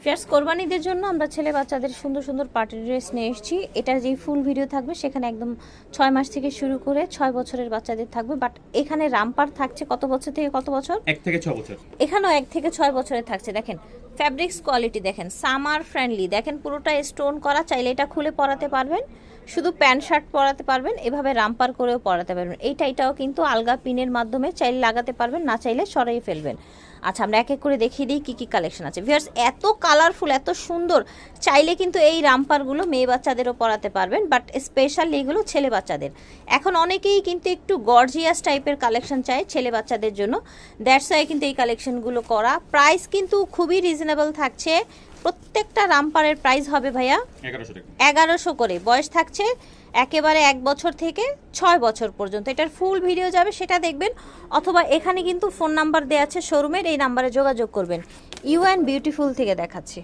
Fierce কোরবানিদের জন্য আমরা ছেলে বাচ্চাদের সুন্দর সুন্দর পার্টি ড্রেস নিয়ে এসেছি। এটার যেই ফুল ভিডিও থাকবে সেখানে একদম 6 মাস থেকে শুরু করে 6 বছরের বাচ্চাদের থাকবে। বাট এখানে রামপার থাকছে কত বছর থেকে কত বছর? 1 থেকে 6 বছর। এখানেও 1 থেকে 6 বছরের থাকছে। দেখেন ফ্যাব্রিক্স কোয়ালিটি দেখেন, সামার ফ্রেন্ডলি দেখেন, পুরোটা স্টোন করা। চাইলে এটা খুলে পরাতে পারবেন, শুধু প্যান্ট শার্ট পরাতে পারবেন, এভাবে রামপার করেও পরাতে পারবেন। এটাও কিন্তু আলগা পিনের মাধ্যমে চাইলে লাগাতে পারবেন, না চাইলে সরাই ফেলবেন। আচ্ছা আমরা এক এক করে দেখিয়ে দিই কী কী কালেকশন আছে। ভিউয়ার্স এত কালারফুল, এত সুন্দর, চাইলে কিন্তু এই রামপারগুলো মেয়ে বাচ্চাদেরও পরাতে পারবেন, বাট স্পেশালি এগুলো ছেলে বাচ্চাদের। এখন অনেকেই কিন্তু একটু গর্জিয়াস টাইপের কালেকশন চায় ছেলে বাচ্চাদের জন্য, দ্যাটস ওয়াই কিন্তু এই কালেকশনগুলো করা। প্রাইস কিন্তু খুবই রিজনেবল থাকছে। প্রত্যেকটা রামপারের প্রাইস হবে ভাইয়া 1100 করে। বয়স থাকছে একেবারে 1 বছর থেকে 6 বছর পর্যন্ত। এটার ফুল ভিডিও যাবে, সেটা দেখবেন, অথবা এখানে কিন্তু ফোন নাম্বার দেওয়া আছে শোরুমের, এই নাম্বারে যোগাযোগ করবেন। ইউ অ্যান্ড বিউটিফুল থেকে দেখাচ্ছি।